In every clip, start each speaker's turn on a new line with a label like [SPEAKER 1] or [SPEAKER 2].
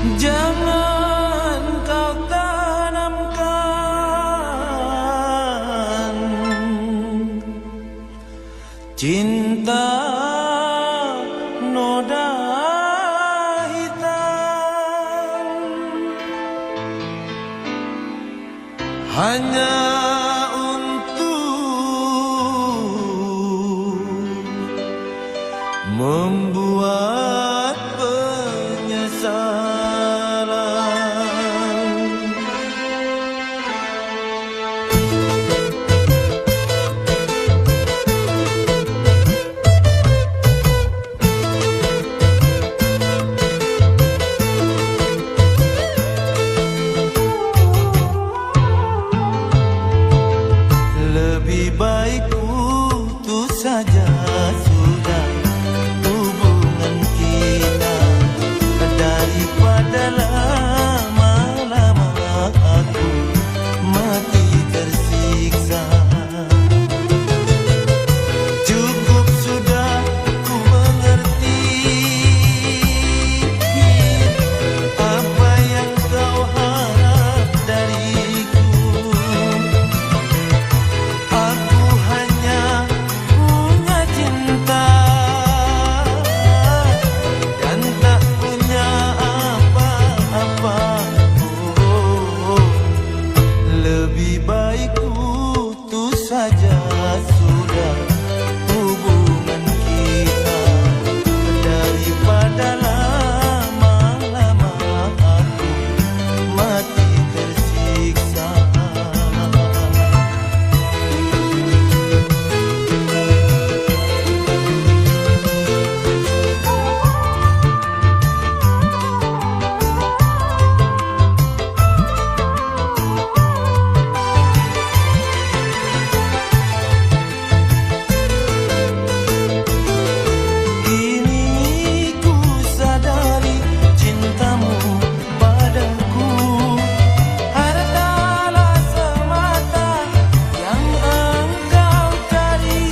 [SPEAKER 1] Jangan kau tanamkan cinta noda hitam hanya untuk membuat penyesalan. Lebih baik putus saja sudah hubungan kita daripada lama-lama aku mati tersiksa. Cukup sudah ku mengerti apa yang kau harap dariku. Aku hanya punya cinta dan tak punya apa-apa. Lebih baik putus saja sudah hubungan kita daripada lama-lama aku mati tersiksa. Kini ku sadari cintamu padaku hartalah semata yang engkau cari.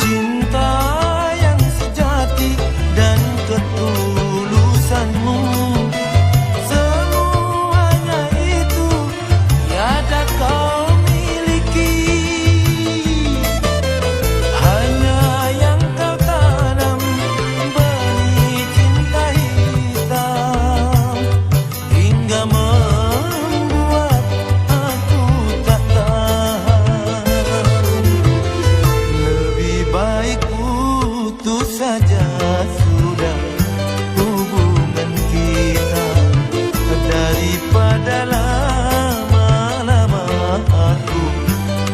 [SPEAKER 1] Cinta yang sejati dan ketulusanmu, semuanya itu tiada kau miliki. Hanya yang kau tanam benih cinta hitam hingga membuat aku tak tahan. Lebih baik putus saja sudah hubungan kita daripada lama-lama aku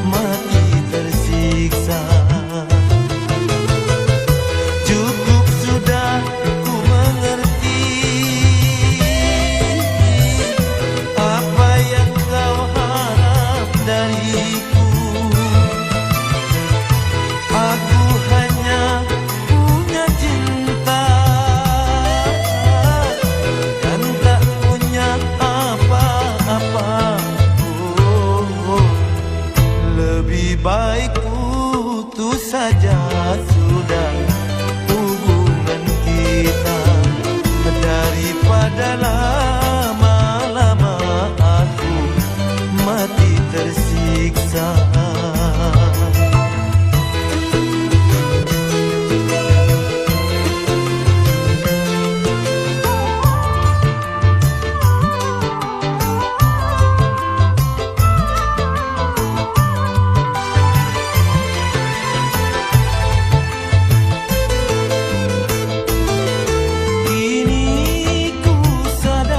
[SPEAKER 1] mati tersiksa. Cukup sudah ku mengerti apa yang kau harap dariku. Aku hanya punya cinta dan tak punya apa-apa. Lebih baik putus saja sudah hubungan kita daripada lama-lama aku mati tersiksa. Kini ku sadari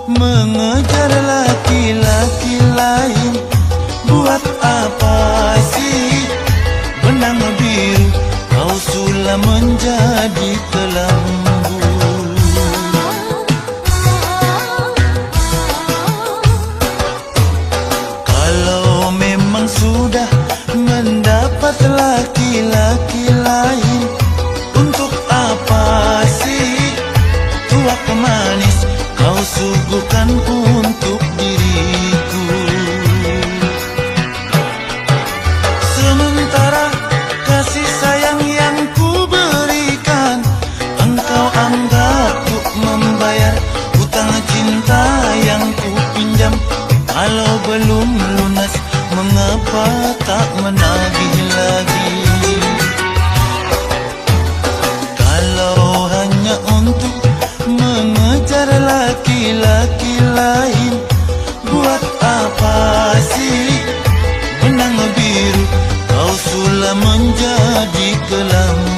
[SPEAKER 1] mengejar laki-laki lain. Buat apa sih benang biru kau sulam menjadi kelambu? Kalau memang sudah mendapat laki-laki lain, untuk apa sih tuak manis kau suguhkan untuk diriku? Sementara kasih sayang yang ku berikan, engkau anggap untuk membayar hutang cinta yang ku pinjam. Kalau belum lunas, mengapa tak menagih lagi? Kalau hanya untuk mengejar laki-laki lain, buat apa sih benang biru kau sulam menjadi kelambu?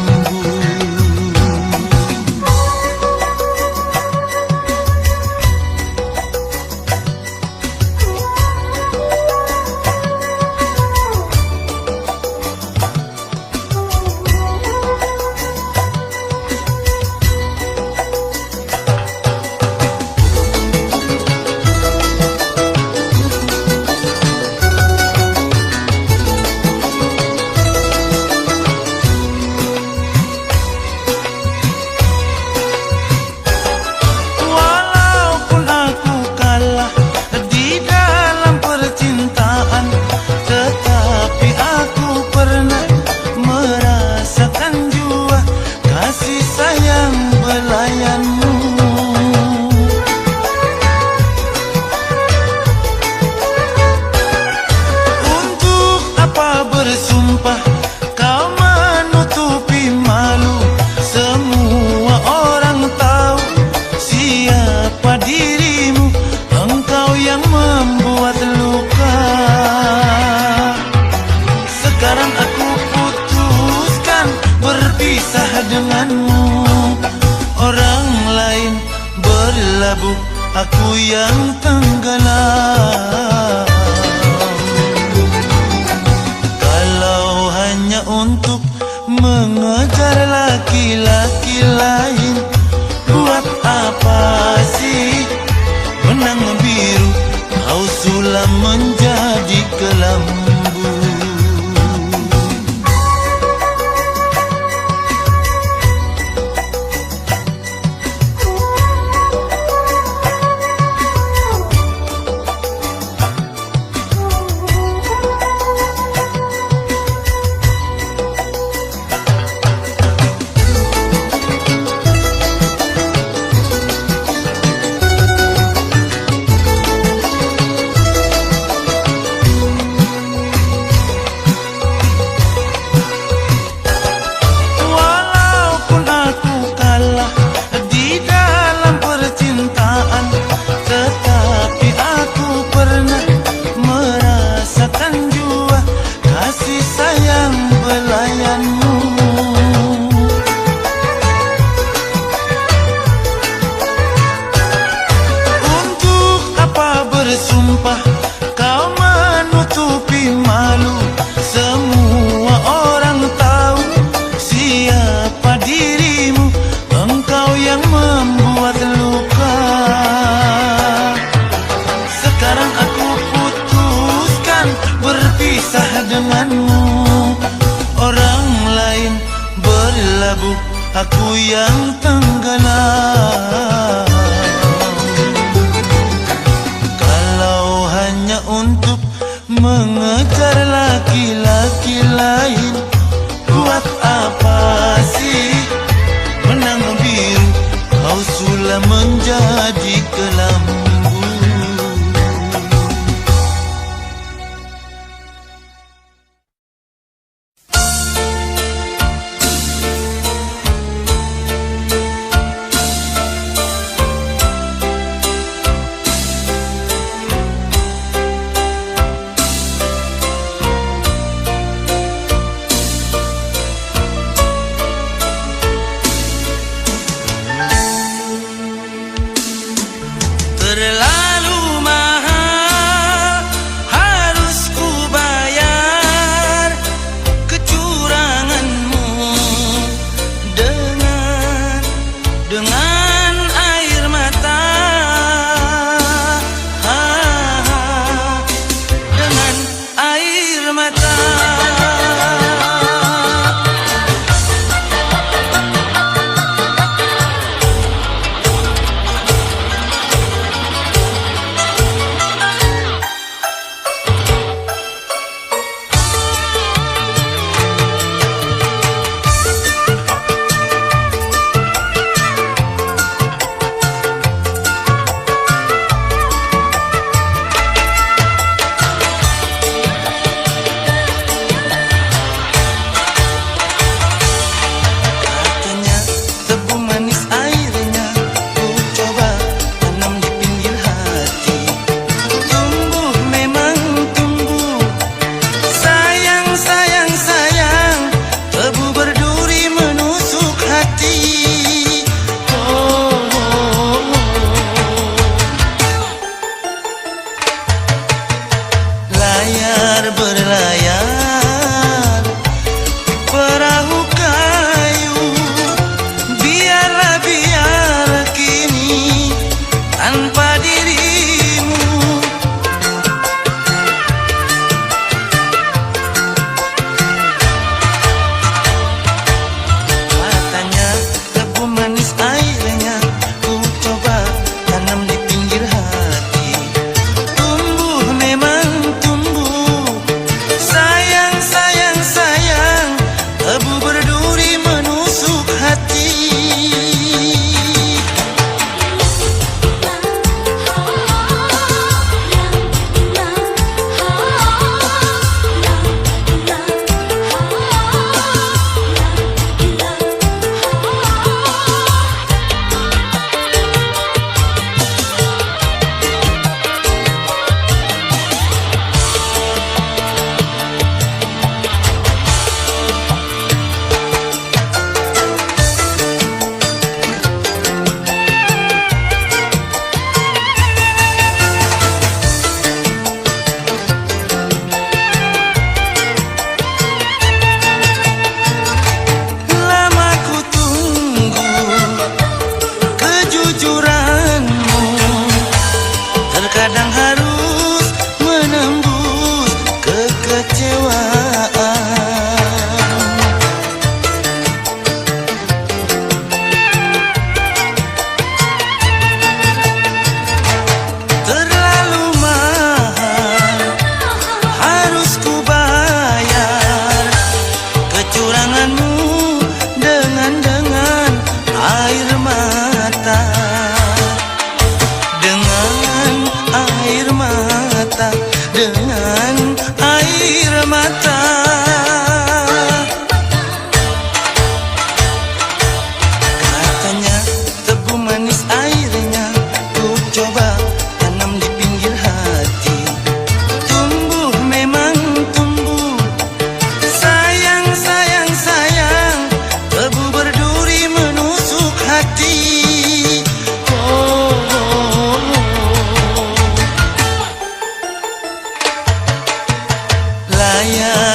[SPEAKER 1] Aku yang tenggelam. Kalau hanya untuk mengejar laki-laki lain, buat apa sih benang biru kau sulam menjadi kelambu? Aku yang tenggelam. Kalau hanya untuk mengejar laki-laki lain, buat apa sih benang biru kau sulam menjadi kelambu? terlalu mahal, harus ku bayar kecuranganmu dengan air mata, dengan air mata. Berlayar perahu kayu, biarlah biar kini tanpa dirimu. Matanya tebu manis airnya, ku coba tanam di pinggir hati. Tumbuh memang tumbuh, sayang, sayang, sayang, tebu berduri menusuk hati. Kadang harus menembus kekecewaan. Terlalu mahal, harus ku bayar kecuranganmu dengan air mata. Air mata, dengan air mata. Katanya tebu manis airnya, ku coba tanam di pinggir hati. Tumbuh memang tumbuh, sayang, sayang, sayang, tebu berduri menusuk hati. Layar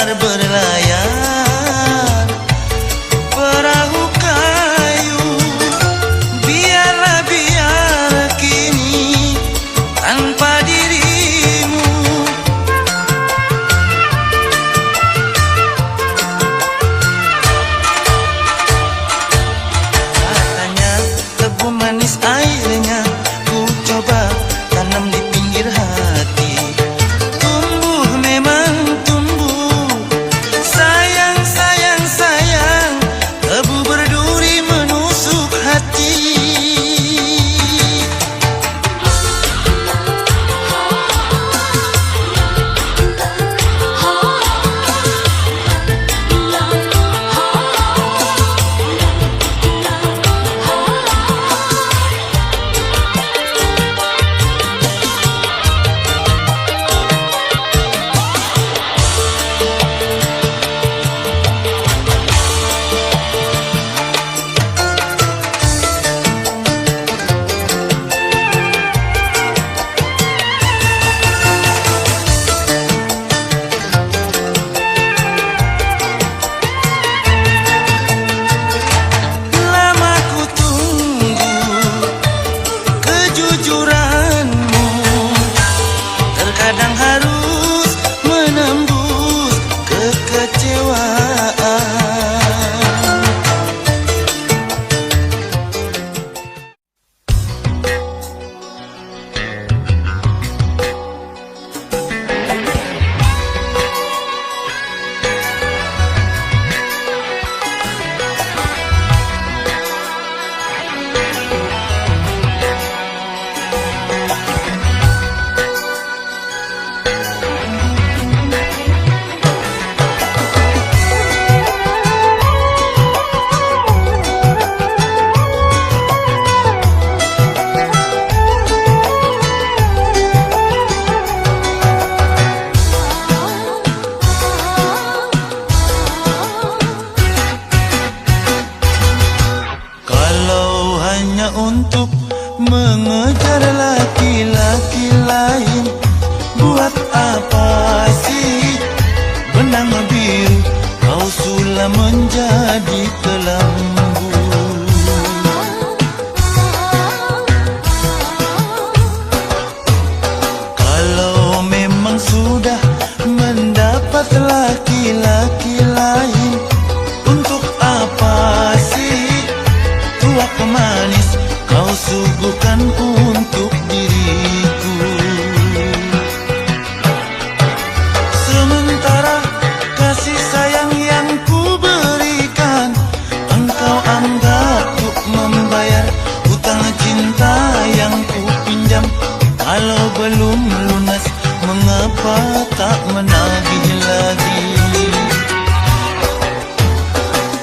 [SPEAKER 1] belum lunas, mengapa tak menagih lagi?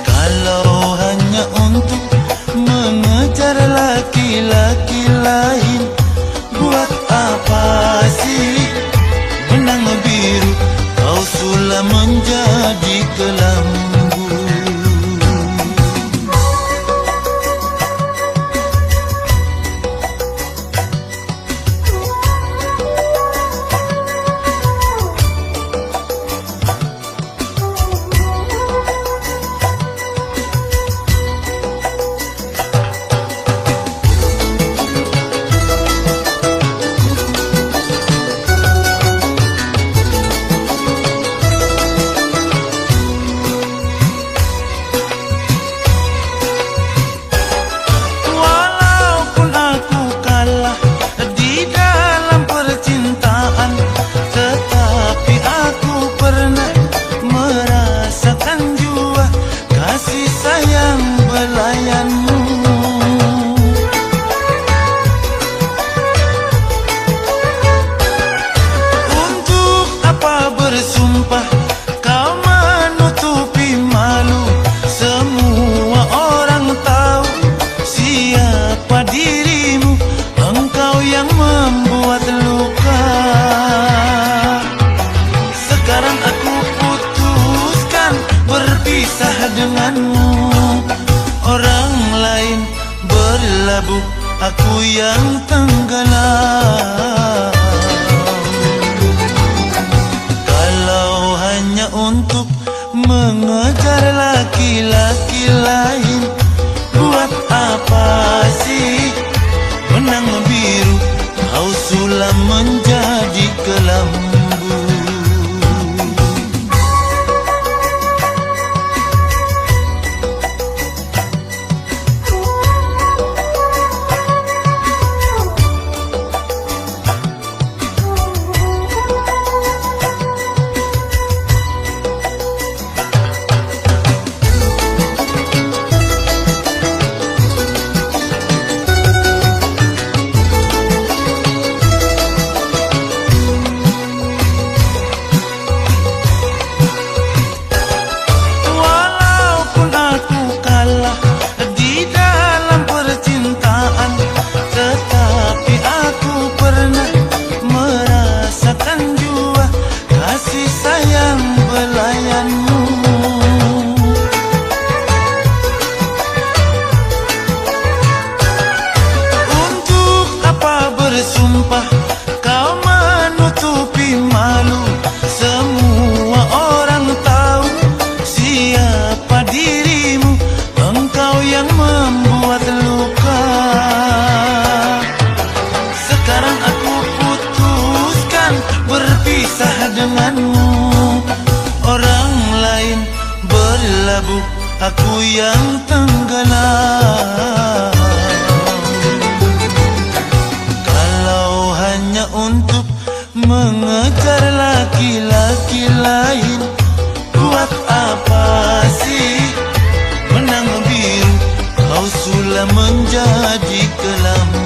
[SPEAKER 1] Kalau hanya untuk mengejar laki-laki lain, buat apa sih benang biru kau sulam menjadi kelambu? Denganmu orang lain berlabuh, aku yang tenggelam. Kalau hanya untuk mengejar laki-laki lain, buat apa sih benang biru kau sulam menjadi kelambu? Denganmu orang lain berlabuh, aku yang tenggelam. Kalau hanya untuk mengejar laki-laki lain, buat apa sih benang biru kau sulam menjadi kelambu?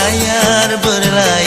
[SPEAKER 1] layar berlayar